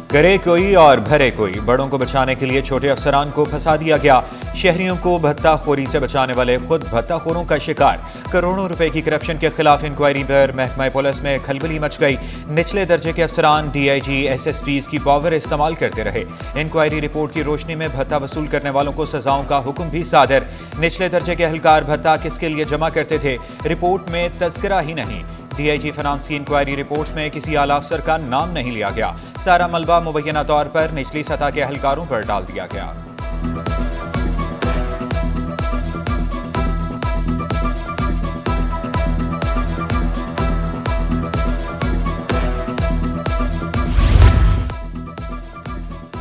करे कोई और भरे कोई, बड़ों को बचाने के लिए छोटे अफसरान को फंसा दिया गया। शहरियों को भत्ताखोरी से बचाने वाले खुद भत्ताखोरों का शिकार। करोड़ों रुपए की करप्शन के खिलाफ इंक्वायरी पर महकमा पुलिस में खलबली मच गई। निचले दर्जे के अफसरान डीआईजी एसएसपीज की पावर इस्तेमाल करते रहे। इंक्वायरी रिपोर्ट की रोशनी में भत्ता वसूल करने वालों को सजाओं का हुक्म भी सादर। निचले दर्जे के एहलकार भत्ता किसके लिए जमा करते थे, रिपोर्ट में तस्करा ही नहीं। डीआईजी फाइनेंस की इंक्वायरी रिपोर्ट में किसी आला अफसर का नाम नहीं लिया गया। सारा मलबा मुबैना तौर पर निचली सतह के एहलकारों पर डाल दिया गया।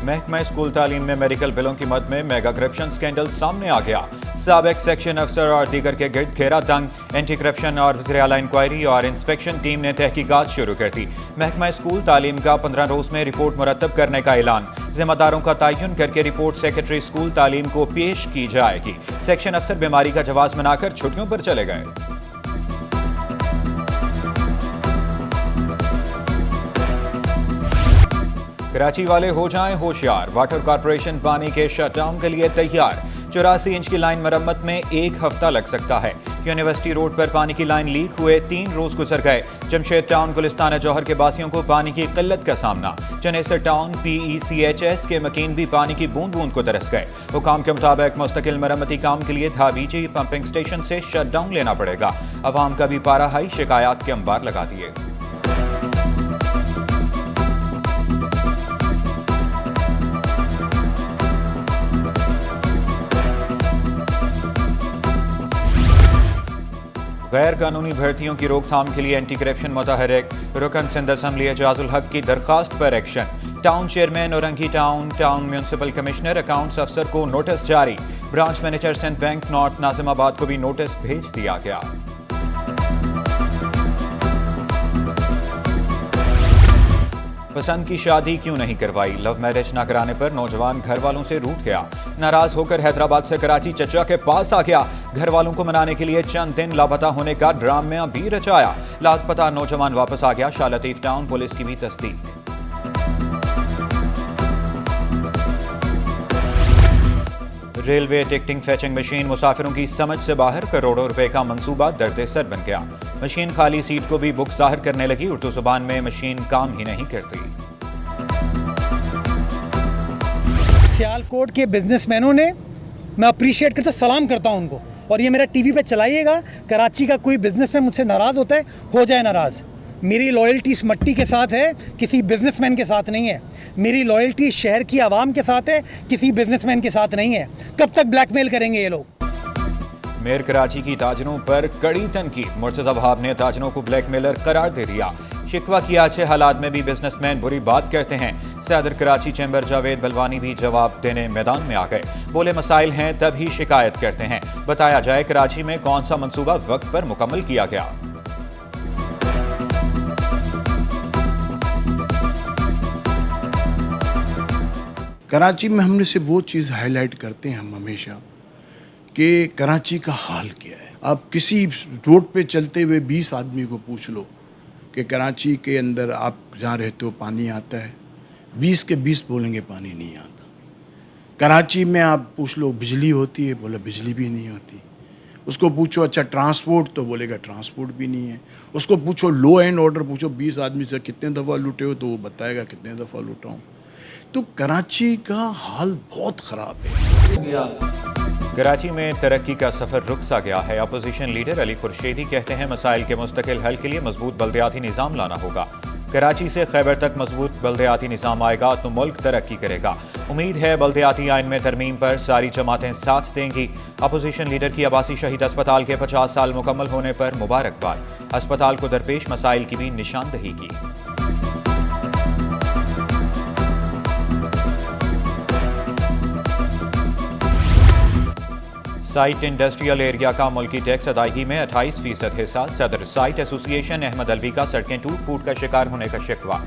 महकमा स्कूल तालीम में मेडिकल बिलों की मद में मेगा करप्शन स्कैंडल सामने आ गया। साबिक सेक्शन अफसर और दीगर के गिर्द घेरा तंग। एंटी करप्शन और वज़ीर आला इंक्वायरी और इंस्पेक्शन टीम ने तहकीकात शुरू कर दी। महकमा स्कूल तालीम का 15 रोज में रिपोर्ट मुरतब करने का ऐलान। जिम्मेदारों का तयन करके रिपोर्ट सेक्रेटरी स्कूल तालीम को पेश की जाएगी। सेक्शन अफसर बीमारी का जवाब मनाकर छुट्टियों पर चले गए। कराची वाले हो जाएं होशियार, वाटर कॉर्पोरेशन पानी के शटडाउन के लिए तैयार। 84 इंच की लाइन मरम्मत में 1 हफ्ता लग सकता है। यूनिवर्सिटी रोड पर पानी की लाइन लीक हुए 3 रोज गुजर गए। जमशेद टाउन गुलिस्तान जौहर के बासियों को पानी की किल्लत का सामना। चनेसर टाउन पीईसीएचएस के मकीन भी पानी की बूंद बूंद को तरस गए। हुकाम के मुताबिक मुस्तकिल मरम्मती काम के लिए धाबीजी पंपिंग स्टेशन से शटडाउन लेना पड़ेगा। अवाम का भी पारा हाई, शिकायत के अंबार लगा दिए। गैर कानूनी भर्तियों की रोकथाम के लिए एंटी करप्शन मुतहरिक। रुकन सिंध असम्बली एजाजुल हक की दरखास्त पर action. Town chairman Orangi town municipal commissioner accounts अफसर को नोटिस जारी। ब्रांच मैनेजर सेंट बैंक नॉर्थ नाजिमाबाद को भी नोटिस भेज दिया गया। पसंद की शादी क्यों नहीं करवाई, लव मैरिज न कराने पर नौजवान घर वालों से रूठ गया। नाराज होकर हैदराबाद से कराची चचा के पास आ गया। घर वालों को मनाने के लिए चंद दिन लापता होने का ड्रामा भी रचाया। लापता नौजवान वापस आ गया। शाह लतीफ टाउन पुलिस की भी तस्दीक। रेलवे टिकटिंग फैचिंग मशीन मुसाफिरों की समझ से बाहर। करोड़ों रुपए का मंसूबा दर्द सर बन गया। मशीन खाली सीट को भी बुक जाहिर करने लगी। उर्दू जुबान में मशीन काम ही नहीं करती। सियालकोट के बिजनेसमैनों ने, मैं अप्रिशिएट करता, सलाम करता हूं उनको। और ये मेरा टीवी पे चलाइएगा। कराची का कोई बिजनेसमैन मुझसे नाराज होता है, हो जाए नाराज। मेरी लॉयल्टी इस मट्टी के साथ है, किसी बिजनेसमैन के साथ नहीं है। मेरी लॉयल्टी शहर की आवाम के साथ है, किसी बिजनेसमैन के साथ नहीं है। कब तक ब्लैकमेल करेंगे ये लोग? मेयर कराची की ताजरों पर कड़ी तनकीद। मुर्तज़ा वहाब ने ताजरों को ब्लैकमेलर करार दे दिया। शिकवा किया अच्छे हालात में भी बिजनेसमैन बुरी बात करते हैं। सदर कराची चैम्बर जावेद बलवानी भी जवाब देने मैदान में आ गए। बोले मसाइल हैं तभी शिकायत करते हैं। बताया जाए कराची में कौन सा मंसूबा वक्त पर मुकम्मल किया गया। कराची में हमने से वो चीज़ हाईलाइट करते हैं हम हमेशा कि कराची का हाल क्या है। आप किसी रोड पे चलते हुए 20 आदमी को पूछ लो कि कराची के अंदर आप जहाँ रहते हो पानी आता है, 20 के 20 बोलेंगे पानी नहीं आता। कराची में आप पूछ लो बिजली होती है, बोला बिजली भी नहीं होती। उसको पूछो अच्छा ट्रांसपोर्ट, तो बोलेगा ट्रांसपोर्ट भी नहीं है। उसको पूछो लॉ एंड ऑर्डर, पूछो 20 आदमी से कितने दफ़ा लूटे हो, तो वो बताएगा कितने दफ़ा लूटा हूँ। तो कराची का हाल बहुत ख़राब है। कराची में तरक्की का सफर रुक सा गया है। अपोजिशन लीडर अली खुर्शीदी कहते हैं मसाइल के मुस्तकिल हल के लिए मजबूत बल्दियाती निज़ाम लाना होगा। कराची से खैबर तक मजबूत बल्दियाती निज़ाम आएगा तो मुल्क तरक्की करेगा। उम्मीद है बल्दियाती आइन में तरमीम पर सारी जमातें साथ देंगी। अपोजिशन लीडर की अब्बासी शहीद अस्पताल के 50 साल मुकम्मल होने पर मुबारकबाद। अस्पताल को दरपेश मसाइल की भी निशानदही की। साइट इंडस्ट्रियल एरिया का मुल्की टैक्स अदायगी में 28% हिस्सा। सदर साइट एसोसिएशन अहमद अलवी का सड़कें टूट फूट का शिकार होने का शिकवा।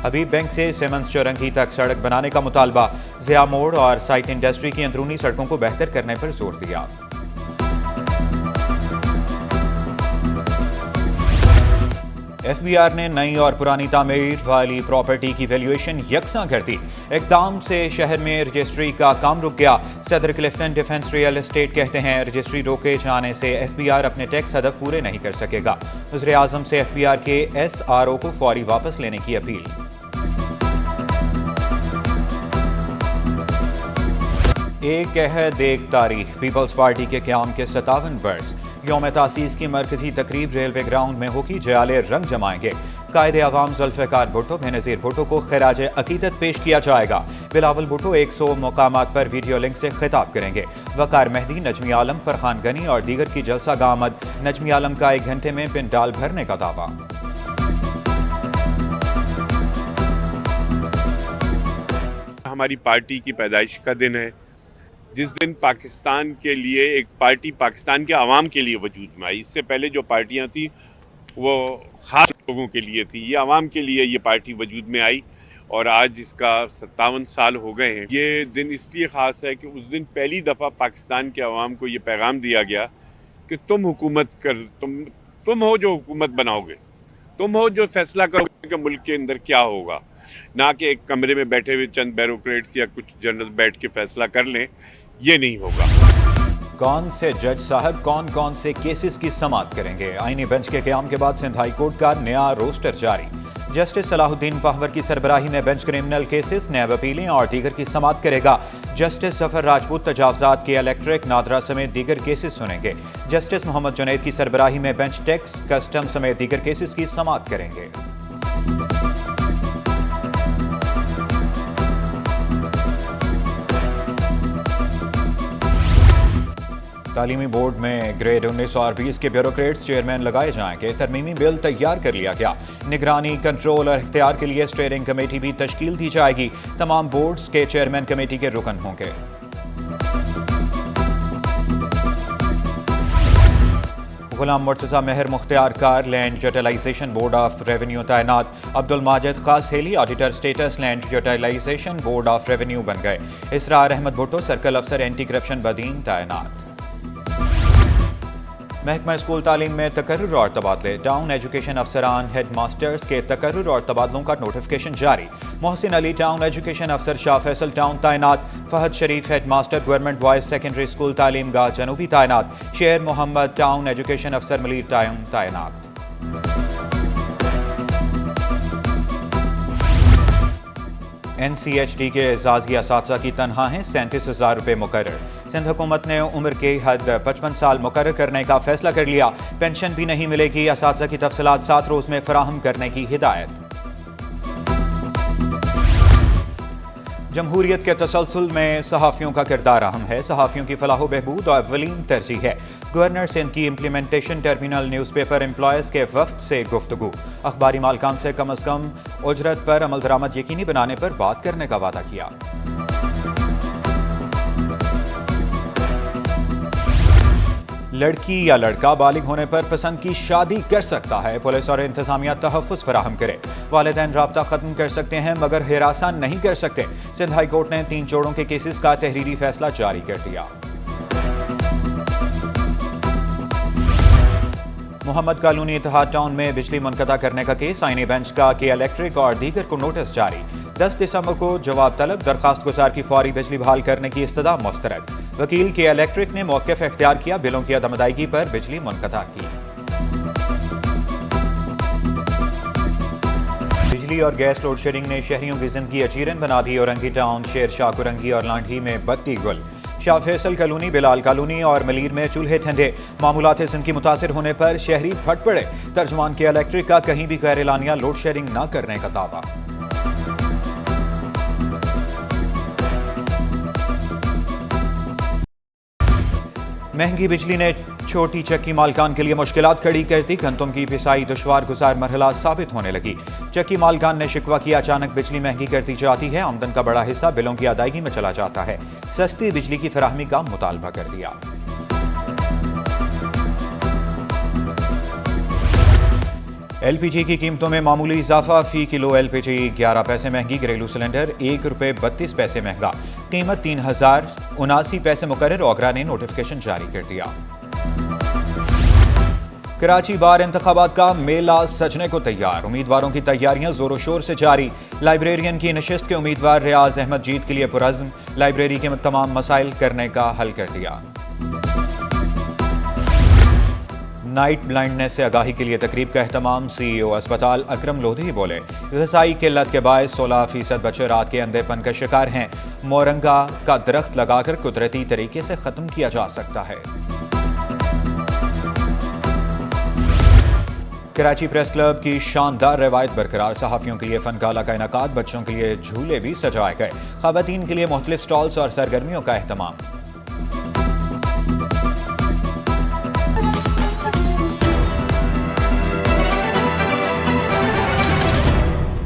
हबीब बैंक से सिमंस चौरंगी तक सड़क बनाने का मुतालबा। ज़िया मोड़ और साइट इंडस्ट्री की अंदरूनी सड़कों को बेहतर करने पर जोर दिया। FBR ने नई और पुरानी तामीर वाली प्रॉपर्टी की वैल्यूएशन यकसां कर दी। इकदाम से शहर में रजिस्ट्री का काम रुक गया। सदर क्लिफ्टन डिफेंस रियल एस्टेट कहते हैं रजिस्ट्री रोके जाने से FBR अपने टैक्स हदफ पूरे नहीं कर सकेगा। वज़ीर आज़म से FBR के SRO को फौरी वापस लेने की अपील। एक अहद एक तारीख पीपल्स पार्टी के क़याम के 57 बरस यौम तासीस की मरकजी तकरीब रेलवे ग्राउंड में होगी। जयाले रंग जमाएंगे। कायदे अवाम जुल्फ़िकार भुट्टो बेनज़ीर भुट्टो को खिराज अकीदत पेश किया जाएगा। बिलावल भुट्टो 100 मकामात पर वीडियो लिंक से खिताब करेंगे। वकार मेहदी, नजमी आलम, फरहान गनी और दीगर की जलसा गामद। नजमी आलम का 1 घंटे में पिंडाल भरने का दावा। हमारी पार्टी की पैदाइश का दिन है, जिस दिन पाकिस्तान के लिए एक पार्टी पाकिस्तान के आवाम के लिए वजूद में आई। इससे पहले जो पार्टियां थी वो खास लोगों के लिए थी, ये आवाम के लिए ये पार्टी वजूद में आई और आज इसका 57 साल हो गए हैं। ये दिन इसलिए ख़ास है कि उस दिन पहली दफ़ा पाकिस्तान के आवाम को ये पैगाम दिया गया कि तुम हुकूमत तुम हो जो हुकूमत बनाओगे, तुम हो जो फैसला करोगे कि मुल्क के अंदर क्या होगा, ना कि एक कमरे में बैठे हुए चंद ब्यूरोक्रेट्स या कुछ जनरल बैठ के फैसला कर लें। ये नहीं होगा। कौन से जज साहब कौन कौन से केसेस की समाअत करेंगे? आईनी बेंच के क़याम के बाद सिंध हाई कोर्ट का नया रोस्टर जारी। जस्टिस सलाहुद्दीन पाहवर की सरबराही में बेंच क्रिमिनल केसेस, नैब अपीलें और दीगर की समाअत करेगा। जस्टिस जफर राजपूत तजावजात के इलेक्ट्रिक, नादरा समेत दीगर केसेस सुनेंगे। जस्टिस मोहम्मद जुनैद की सरबराही में बेंच टैक्स, कस्टम समेत दीगर केसेस की समाअत करेंगे। तालीमी बोर्ड में ग्रेड 19 और 20 के ब्यूरोक्रेट्स चेयरमैन लगाए जाएंगे। तरमीमी बिल तैयार कर लिया गया। निगरानी, कंट्रोल और इख्तियार के लिए स्टीयरिंग कमेटी भी तश्कील दी जाएगी। तमाम बोर्ड्स के चेयरमैन कमेटी के रुकन होंगे। गुलाम मुर्तज़ा मेहर मुख्तियार कार land utilization board of revenue तैनात। Abdul Majid Khaskheli auditor status land utilization board of revenue बन गए। इसरार अहमद भुट्टो सर्कल अफसर एंटी करप्शन बदीन तैनात। महकमा स्कूल तालीम में तकर्रुर और तबादले। टाउन एजुकेशन अफसरान हेड मास्टर्स के तकर्रुर और तबादलों का नोटिफिकेशन जारी। मोहसिन अली टाउन एजुकेशन अफसर, शाह फैसल टाउन तैनात। Fahad Sharif head master government boys secondary school तालीम गाह जनूबी तैनात। शेर मोहम्मद टाउन एजुकेशन अफसर मलीर टाउन तैनात। NCHD के एजाज़ी असातिज़ा की तनख्वाहें 37,000 रुपये मुकर्रर। सिंध हुकूमत ने उम्र की हद 55 साल मुकर्रर करने का फैसला कर लिया। पेंशन भी नहीं मिलेगी। असातिज़ा की तफसीलात 7 रोज़ में फराहम करने की हिदायत। जमहूरियत के तसलसल में सहाफ़ियों का किरदार अहम है। सहाफ़ियों की फलाह बहबूद और अव्वलीन तरजीह है। गवर्नर सिंध की इम्प्लीमेंटेशन टर्मिनल न्यूज़पेपर एम्प्लॉयज़ के वफ्द से गुफ्तगू। अखबारी मालकान से कम अज़ कम उजरत पर अमल दरामद यकीनी बनाने पर बात करने का वादा किया। लड़की या लड़का बालिग होने पर पसंद की शादी कर सकता है। पुलिस और इंतजामिया तहफ़्फ़ुज़ फराहम करे। वालिदैन राब्ता ख़त्म कर सकते हैं मगर हिरासा नहीं कर सकते। सिंध हाई कोर्ट ने 3 जोड़ों के केसेस का तहरीरी फैसला जारी कर दिया। मोहम्मद कॉलोनी इत्तेहाद टाउन में बिजली मुनक़ता करने का केस। आईनी बेंच का के इलेक्ट्रिक और दीगर को नोटिस जारी। 10 दिसंबर को जवाब तलब। दरखास्त गुजार की फौरी बिजली बहाल करने की इस्तदा मुस्तरद। वकील के इलेक्ट्रिक ने मौक़िफ़ इख्तियार किया। बिलों की अदम अदायगी पर बिजली मुनक़ता की। बिजली और गैस लोड शेडिंग ने शहरियों की जिंदगी अचीरन बना दी। औरंगी टाउन, शेर शाह, कुरंगी और लांढी में बत्ती गुल। शाह फैसल कॉलोनी, बिलाल कॉलोनी और मलीर में चूल्हे ठंडे। मामूलात जिंदगी की मुतासिर होने पर शहरी फट पड़े। तर्जुमान के इलेक्ट्रिक का कहीं भी गैर एलानिया लोड शेडिंग न करने का दावा। महंगी बिजली ने छोटी चक्की मालकान के लिए मुश्किलात खड़ी कर दी। गंतम की पिसाई दुश्वार गुजार मरहला साबित होने लगी। चक्की मालकान ने शिकवा किया, अचानक बिजली महंगी कर दी जाती है। आमदन का बड़ा हिस्सा बिलों की अदायगी में चला जाता है। सस्ती बिजली की फराहमी का मुतालबा कर दिया। LPG की कीमतों में मामूली इजाफा। फी किलो LPG 11 पैसे महंगी। घरेलू सिलेंडर ₹1.32 महंगा। कीमत 3079 पैसे मुकर्रर। ओगरा ने नोटिफिकेशन जारी कर दिया। कराची बार इंतखाबात का मेला सजने को तैयार, उम्मीदवारों की तैयारियां जोरों शोर से जारी। लाइब्रेरियन की नशिस्त के उम्मीदवार रियाज अहमद जीत के लिए पुरज़्म, लाइब्रेरी के तमाम मसाइल करने का हल कर दिया। नाइट ब्लाइंडनेस से आगाही के लिए तकरीब का एहतमाम, CEO अस्पताल अकरम लोधी बोले, ग़िज़ाई किल्लत के बायस 16% बच्चे रात के अंधेपन का शिकार हैं। मोरंगा का दरख्त लगाकर कुदरती तरीके से ख़त्म किया जा सकता है। कराची प्रेस क्लब की शानदार रवायत बरकरार, सहाफ़ियों के लिए फ़नकाला का इनाकाद, बच्चों के लिए झूले भी सजाए गए, ख़वातीन के लिए मुख्तलिफ स्टॉल्स और सरगर्मियों का एहतमाम।